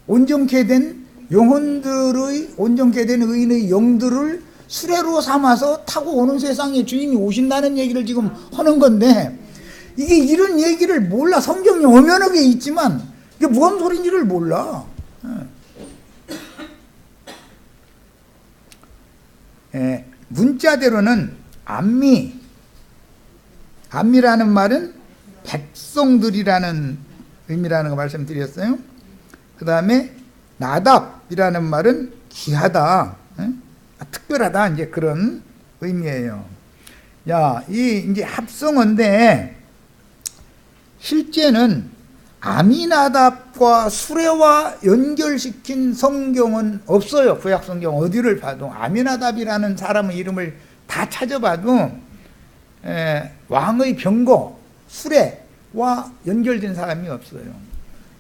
온전케 된 영혼들의 온전케 된 의인의 영들을 수레로 삼아서 타고 오는 세상에 주님이 오신다는 얘기를 지금 하는 건데, 이게 이런 얘기를 몰라. 성경에 엄연하게 있지만 이게 뭔 소리인지를 몰라. 문자대로는 암미라는 말은 백성들이라는 의미라는 거 말씀드렸어요. 그 다음에 나답이라는 말은 귀하다, 특별하다, 이제 그런 의미예요. 야, 이 이제 합성어인데 실제는 아미나답과 수레와 연결시킨 성경은 없어요. 구약 성경 어디를 봐도 아미나답이라는 사람의 이름을 다 찾아봐도 왕의 병거 수레와 연결된 사람이 없어요.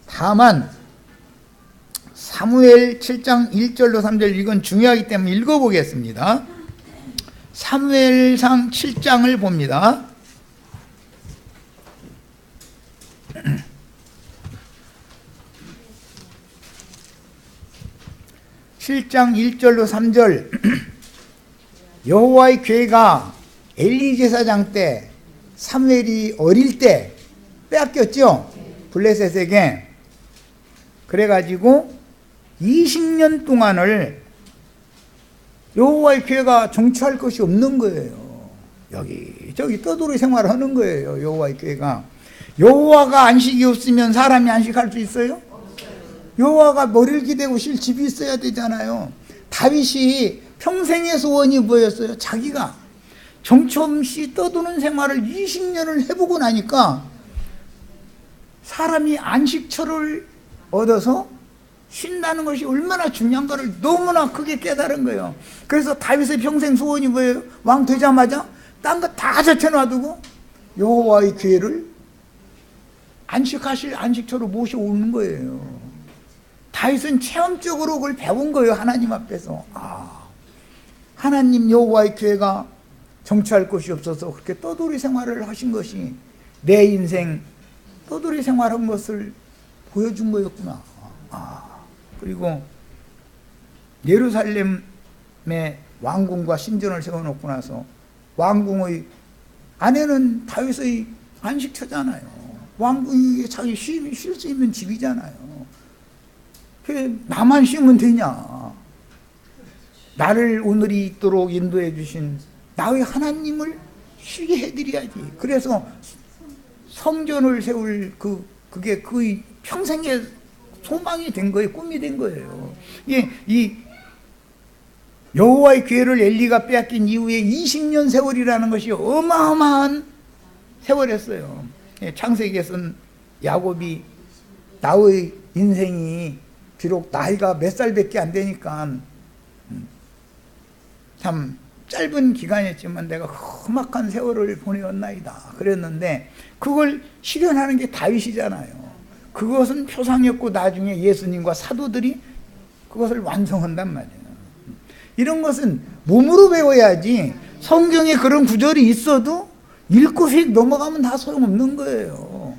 다만 사무엘 7장 1절로 3절, 이건 중요하기 때문에 읽어보겠습니다. 사무엘상 7장을 봅니다. 7장 1절로 3절. 여호와의 괴가 엘리 제사장 때 사무엘이 어릴 때 빼앗겼죠, 블레셋에게. 그래가지고 20년 동안을 여호와의 괴가 정치할 것이 없는 거예요. 여기저기 떠돌이 생활하는 거예요. 여호와의 괴가. 여호와가 안식이 없으면 사람이 안식할 수 있어요? 여호와가 머리를 기대고 쉴 집이 있어야 되잖아요. 다윗이 평생의 소원이 뭐였어요? 자기가 정처 없이 떠도는 생활을 20년을 해보고 나니까 사람이 안식처를 얻어서 쉰다는 것이 얼마나 중요한가를 너무나 크게 깨달은 거예요. 그래서 다윗의 평생 소원이 뭐예요? 왕 되자마자 딴 거 다 제쳐놔두고 여호와의 괴를 안식하실 안식처로 모셔오는 거예요. 다윗은 체험적으로 그걸 배운 거예요. 하나님 앞에서. 하나님 여호와의 괴가 정치할 곳이 없어서 그렇게 떠돌이 생활을 하신 것이 내 인생 떠돌이 생활한 것을 보여준 거였구나. 그리고 예루살렘에 왕궁과 신전을 세워놓고 나서 왕궁의 안에는 다윗의 안식처잖아요. 왕궁이 자기 쉴 수 있는 집이잖아요. 나만 쉬면 되냐? 나를 오늘이 있도록 인도해 주신 나의 하나님을 쉬게 해드려야지. 그래서 성전을 세울 그게 그의 평생의 소망이 된 거예요. 꿈이 된 거예요. 이 여호와의 괴를 엘리가 빼앗긴 이후에 20년 세월이라는 것이 어마어마한 세월이었어요. 창세기에서는 야곱이 나의 인생이 비록 나이가 몇 살밖에 안 되니까 참 짧은 기간이었지만 내가 험악한 세월을 보내었나이다 그랬는데, 그걸 실현하는 게 다윗이잖아요. 그것은 표상이었고 나중에 예수님과 사도들이 그것을 완성한단 말이에요. 이런 것은 몸으로 배워야지 성경에 그런 구절이 있어도 읽고 휙 넘어가면 다 소용없는 거예요.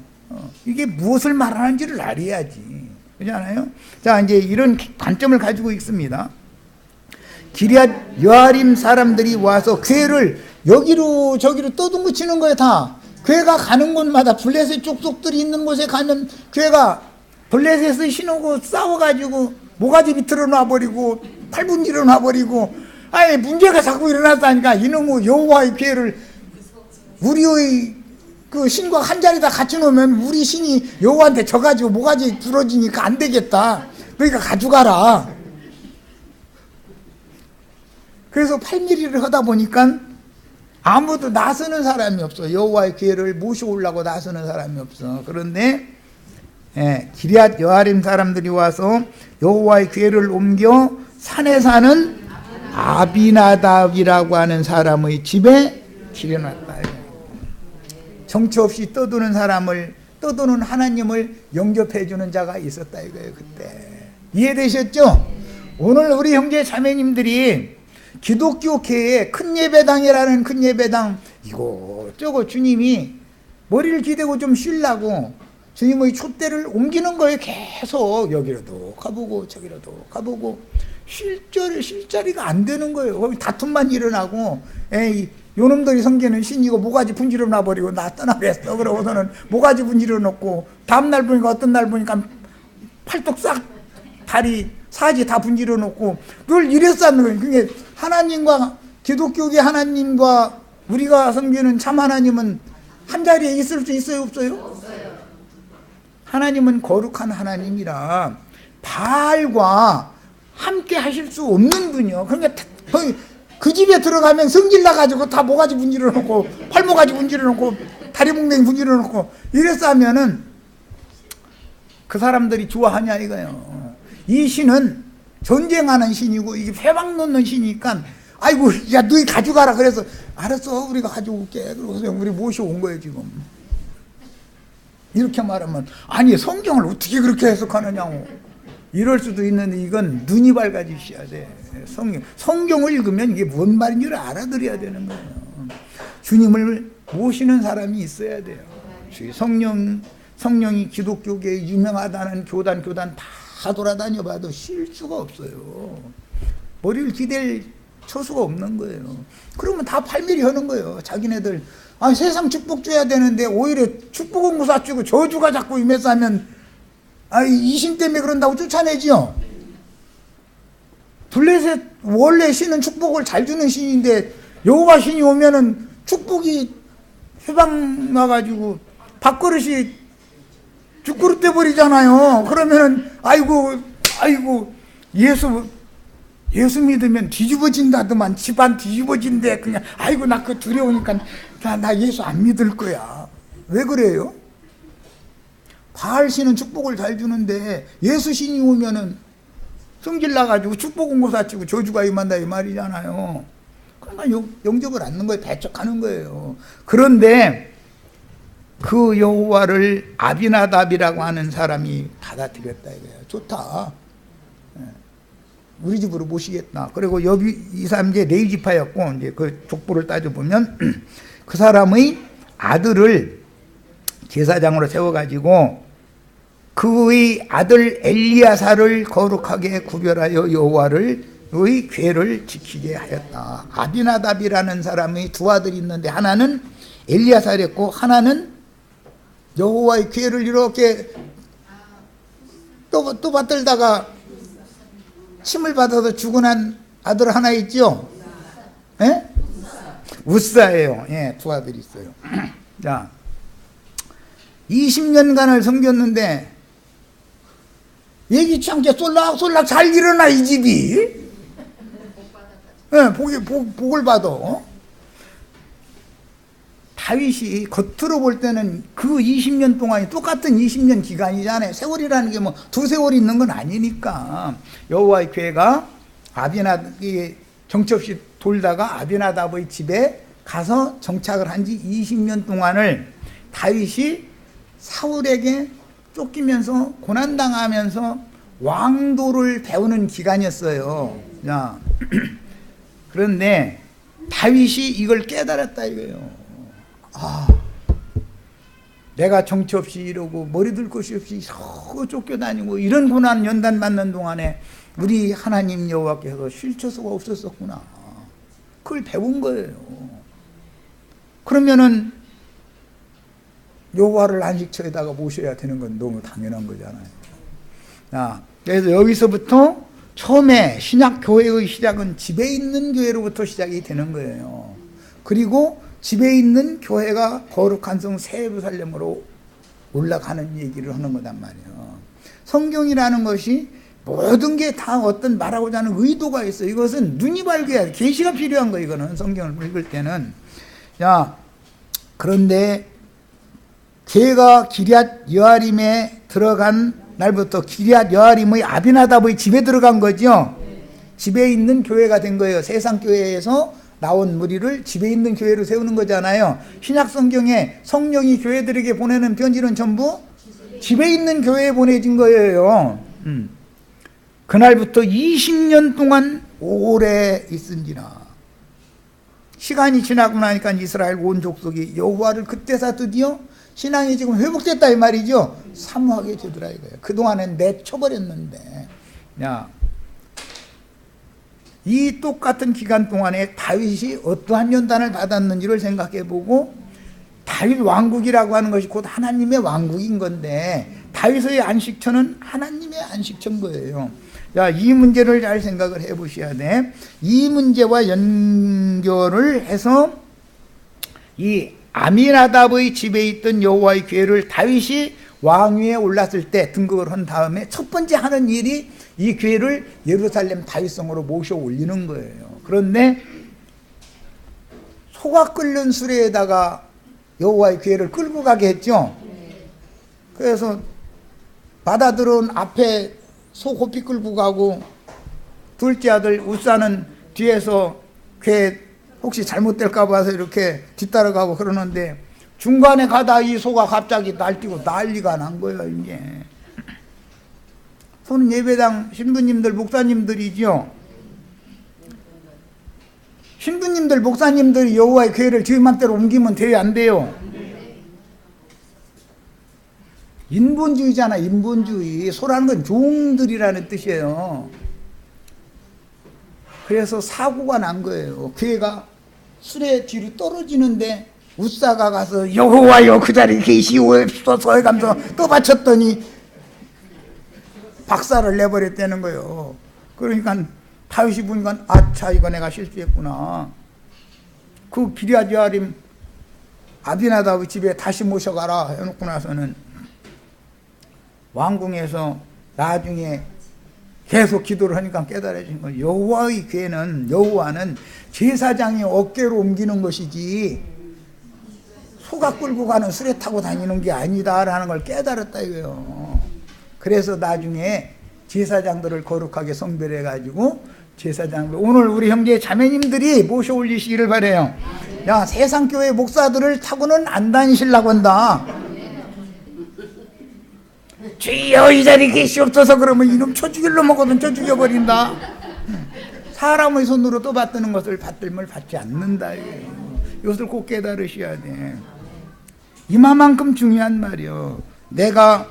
이게 무엇을 말하는지를 알아야지. 그렇잖아요? 자, 이제 이런 관점을 가지고 있습니다. 기럇 여아림 사람들이 와서 괴를 여기로 저기로 떠듬치는 거예요. 다 괴가 가는 곳마다 블레셋 족속들이 있는 곳에 가면 괴가 블레셋을 신우고 싸워가지고 모가지 비틀어 놔버리고 팔분지러 놔버리고, 아예 문제가 자꾸 일어났다니까. 이놈의 여호와의 괴를 우리의 그 신과 한 자리다 같이 놓으면 우리 신이 여호와한테 져가지고 모가지 부러지니까 안 되겠다. 그러니까 가져가라. 그래서 8mm를 하다 보니까 아무도 나서는 사람이 없어. 여호와의 괴를 모셔오려고 나서는 사람이 없어. 그런데 기럇 여아림 사람들이 와서 여호와의 괴를 옮겨 산에 사는 아비나답이라고 하는 사람의 집에 기려놨다. 정처 없이 떠도는 사람을, 떠도는 하나님을 영접해 주는 자가 있었다 이거예요. 그때 이해되셨죠? 오늘 우리 형제 자매님들이 기독교계에 큰 예배당이라는 큰 예배당, 이거 저거 주님이 머리를 기대고 좀 쉬려고 주님의 촛대를 옮기는 거예요. 계속 여기로도 가보고 저기로도 가보고 쉴 자리가 안 되는 거예요. 거기 다툼만 일어나고 에이 요놈들이 섬기는 신이고 모가지 분지러 놔버리고 나 떠나겠어. 그러고서는 모가지 분지러 놓고 다음날 보니까 어떤 날 보니까 팔뚝 싹 다리 사지 다 분지러 놓고 늘 이래서 하는 거예요. 그게 하나님과 기독교계 하나님과 우리가 섬기는 참 하나님은 한 자리에 있을 수 있어요, 없어요? 없어요. 하나님은 거룩한 하나님이라 바알과 함께 하실 수 없는 분이요. 그러니까 그 집에 들어가면 성질 나가지고 다 모가지 분지러 놓고 팔모가지 분지러 놓고 다리 뭉댕이 분지러 놓고 이래서 하면은 그 사람들이 좋아하냐 이거예요. 이 신은 전쟁하는 신이고 이게 회방 놓는 신이니까 아이고 야 너희 가져가라 그래서 알았어 우리가 가져올게 그러고서 우리 모셔온 거예요 지금. 이렇게 말하면 아니 성경을 어떻게 그렇게 해석하느냐고 이럴 수도 있는데 이건 눈이 밝아지셔야 돼. 성경을 읽으면 이게 뭔 말인 줄 알아들어야 되는 거예요. 주님을 모시는 사람이 있어야 돼요. 성령이 기독교계에 유명하다는 교단 다 돌아다녀봐도 쉴 수가 없어요. 머리를 기댈 처수가 없는 거예요. 그러면 다 팔밀이 하는 거예요. 자기네들 세상 축복 줘야 되는데 오히려 축복은 무사 주고 저주가 자꾸 임해서 하면 이 신 때문에 그런다고 쫓아내지요. 블레셋 원래 신은 축복을 잘 주는 신인데 여호와 신이 오면은 축복이 회방 나가지고 밥그릇이 죽그릇 돼 버리잖아요. 그러면은 아이고 예수 믿으면 뒤집어진다더만 집안 뒤집어진대. 그냥 아이고 나 그거 두려우니까 나 예수 안 믿을 거야. 왜 그래요? 바알 신은 축복을 잘 주는데 예수 신이 오면은 성질 나가지고 축복 온 거 사치고 저주가 임한다 이 말이잖아요. 그러니까 영접을 않는 거예요. 배척하는 거예요. 그런데 그 여호와를 아비나답이라고 하는 사람이 받아들였다 이거예요. 좋다. 우리 집으로 모시겠다. 그리고 여비 이 사람 이제 레위 지파였고 이제 그 족보를 따져 보면 그 사람의 아들을 제사장으로 세워가지고 그의 아들 엘리야사를 거룩하게 구별하여 여호와를 의 궤를 지키게 하였다. 아비나답이라는 사람의 두 아들이 있는데 하나는 엘리야사랬고 하나는 여호와의 궤를 이렇게 또 받들다가 침을 받아서 죽어난 아들 하나 있죠? 예? 우사예요. 예, 두 아들이 있어요. 자, 20년간을 섬겼는데 예기치 않게 쏠락 잘 일어나 이 집이. 예, 복을 받아. 다윗이 겉으로 볼 때는 그 20년 동안이 똑같은 20년 기간이잖아요. 세월이라는 게 뭐 두 세월이 있는 건 아니니까. 여호와의 궤가 아비나답이 정처없이 돌다가 아비나답의 집에 가서 정착을 한 지 20년 동안을 다윗이 사울에게 쫓기면서 고난당하면서 왕도를 배우는 기간이었어요. 자, 그런데 다윗이 이걸 깨달았다 이거예요. 내가 정치 없이 이러고 머리 들 곳이 없이 서고 쫓겨다니고 이런 고난 연단 받는 동안에 우리 하나님 여호와께서 쉴 처소가 없었구나. 그걸 배운 거예요. 그러면은 여호와를 안식처에다가 모셔야 되는 건 너무 당연한 거잖아요. 자, 그래서 여기서부터 처음에 신약 교회의 시작은 집에 있는 교회로부터 시작이 되는 거예요. 그리고 집에 있는 교회가 거룩한 성 새 예루살렘으로 올라가는 얘기를 하는 거단 말이에요. 성경이라는 것이 모든 게 다 어떤 말하고자 하는 의도가 있어요. 이것은 눈이 밝아야 돼. 계시가 필요한 거예요. 이거는 성경을 읽을 때는. 자, 그런데 걔가 기럇 여아림에 들어간 날부터 기럇 여아림의 아비나답의 집에 들어간 거죠. 집에 있는 교회가 된 거예요. 세상 교회에서 나온 무리를 집에 있는 교회로 세우는 거잖아요. 신약 성경에 성령이 교회들에게 보내는 편지는 전부 집에 있는 교회에 보내진 거예요. 그날부터 20년 동안 오래 있은지라 시간이 지나고 나니까 이스라엘 온 족속이 여호와를 그때서 드디어 신앙이 지금 회복됐다 이 말이죠. 사모하게 되더라 이거예요. 그동안엔 내쳐버렸는데. 야, 이 똑같은 기간 동안에 다윗이 어떠한 연단을 받았는지를 생각해보고, 다윗 왕국이라고 하는 것이 곧 하나님의 왕국인 건데 다윗의 안식처는 하나님의 안식처인 거예요. 자, 이 문제를 잘 생각을 해보셔야 돼. 이 문제와 연결을 해서 이 아미나답의 집에 있던 여호와의 궤를 다윗이 왕위에 올랐을 때 등극을 한 다음에 첫 번째 하는 일이 이 궤를 예루살렘 다윗성으로 모셔 올리는 거예요. 그런데 소가 끓는 수레에다가 여호와의 궤를 끌고 가게 했죠. 그래서 바다들은 앞에 소 고삐 끌고 가고 둘째 아들 우사는 뒤에서 궤 혹시 잘못될까 봐서 이렇게 뒤따라가고 그러는데 중간에 가다 이 소가 갑자기 날뛰고 난리가 난 거예요. 이제 소는 예배당 신부님들 목사님들이죠. 신부님들 목사님들이 여호와의 궤를 지 맘대로 옮기면 돼요, 안 돼요? 인본주의잖아. 인본주의. 소라는 건 종들이라는 뜻이에요. 그래서 사고가 난 거예요. 궤가 수레 뒤로 떨어지는데 우사가 가서 여호와여 그 자리에 계시옵소서 해가면서 떠받쳤더니 박살을 내버렸다는 거예요. 그러니까 다윗이 보니까 아차 이거 내가 실수했구나. 그 기럇여아림 아비나답의 집에 다시 모셔가라 해놓고 나서는 왕궁에서 나중에 계속 기도를 하니까 깨달아진 거예요. 여호와의 궤는, 여호와는 제사장이 어깨로 옮기는 것이지 소가 끌고 가는 수레 타고 다니는 게 아니다라는 걸 깨달았다 이거예요. 그래서 나중에 제사장들을 거룩하게 성별해가지고 제사장들, 오늘 우리 형제 자매님들이 모셔 올리시기를 바래요. 야, 세상 교회 목사들을 타고는 안 다니시려고 한다. 주여 이 자리에 계시옵소서 그러면 이놈 쳐 죽일로 먹거든 쳐 죽여버린다. 사람의 손으로 떠받드는 것을 받들면 받지 않는다. 이것을 꼭 깨달으셔야 돼. 이만큼 중요한 말이요. 내가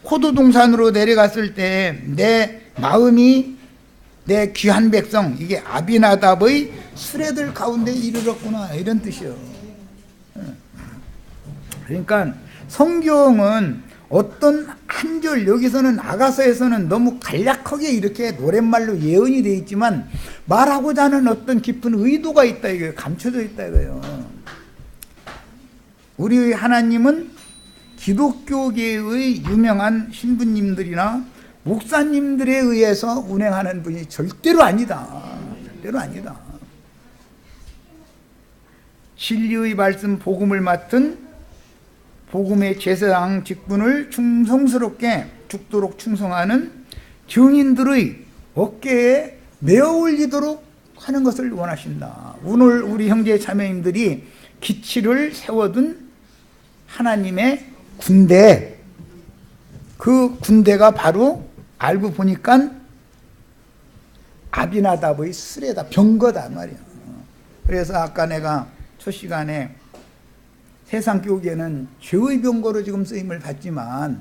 호두동산으로 내려갔을 때 내 마음이 내 귀한 백성, 이게 아비나답의 수레들 가운데 이르렀구나 이런 뜻이요. 그러니까 성경은 어떤 한 절, 여기서는 아가서에서는 너무 간략하게 이렇게 노랫말로 예언이 되어 있지만 말하고자 하는 어떤 깊은 의도가 있다 이거예요. 감춰져 있다 이거예요. 우리 하나님은 기독교계의 유명한 신부님들이나 목사님들에 의해서 운행하는 분이 절대로 아니다. 절대로 아니다. 진리의 말씀 복음을 맡은 복음의 제사장 직분을 충성스럽게 죽도록 충성하는 증인들의 어깨에 메어 올리도록 하는 것을 원하신다. 오늘 우리 형제 자매님들이 기치를 세워둔 하나님의 군대, 그 군대가 바로 알고 보니까 아비나답의 수레다, 병거다 말이야. 그래서 아까 내가 첫 시간에 세상 교계는 죄의 병거로 지금 쓰임을 받지만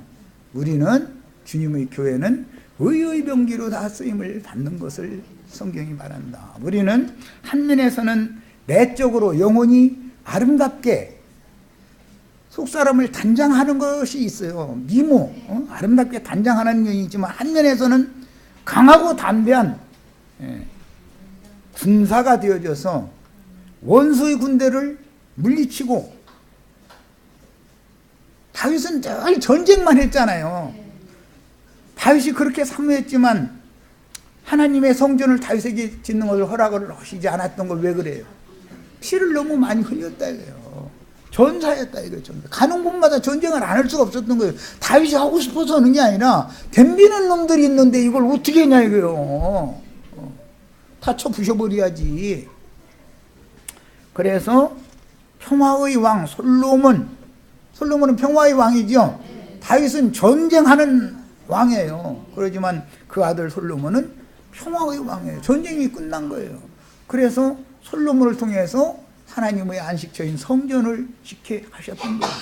우리는 주님의 교회는 의의 병기로 다 쓰임을 받는 것을 성경이 말한다. 우리는 한 면에서는 내적으로 영혼이 아름답게 속사람을 단장하는 것이 있어요. 미모, 아름답게 단장하는 면이 있지만 한 면에서는 강하고 담대한 군사가 되어져서 원수의 군대를 물리치고, 다윗은 늘 전쟁만 했잖아요. 다윗이 그렇게 사모했지만 하나님의 성전을 다윗에게 짓는 것을 허락을 하시지 않았던 걸 왜 그래요? 피를 너무 많이 흘렸다 이거예요. 전사였다 이거예요. 전사. 가는 곳마다 전쟁을 안 할 수가 없었던 거예요. 다윗이 하고 싶어서 하는 게 아니라 덤비는 놈들이 있는데 이걸 어떻게 했냐 이거예요. 다 쳐 부셔버려야지. 그래서 평화의 왕 솔로몬은 평화의 왕이죠. 다윗은 전쟁하는 왕이에요. 그러지만 그 아들 솔로몬은 평화의 왕이에요. 전쟁이 끝난 거예요. 그래서 솔로몬을 통해서 하나님의 안식처인 성전을 짓게 하셨던 거예요.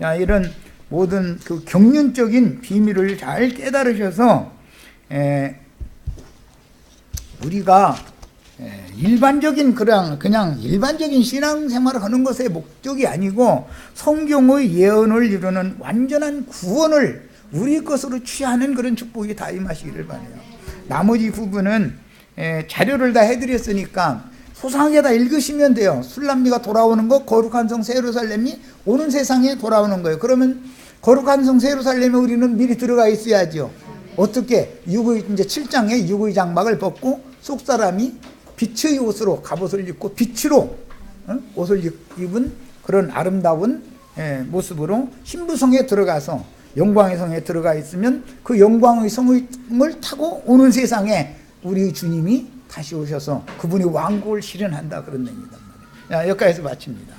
야, 이런 모든 그 경륜적인 비밀을 잘 깨달으셔서 우리가 일반적인 그냥 일반적인 신앙생활을 하는 것의 목적이 아니고 성경의 예언을 이루는 완전한 구원을 우리 것으로 취하는 그런 축복이 다 임하시기를 바라요. 나머지 부분은 자료를 다 해드렸으니까 소상하게 다 읽으시면 돼요. 술람미가 돌아오는 거, 거룩한 성 예루살렘이 오는 세상에 돌아오는 거예요. 그러면 거룩한 성 예루살렘에 우리는 미리 들어가 있어야죠. 어떻게? 이제 7장에 육의 장막을 벗고 속사람이 빛의 옷으로 갑옷을 입고 빛으로 옷을 입은 그런 아름다운 모습으로 신부성에 들어가서 영광의 성에 들어가 있으면 그 영광의 성을 타고 오는 세상에 우리 주님이 다시 오셔서 그분이 왕국을 실현한다 그런 얘기입니다. 여기까지서 마칩니다.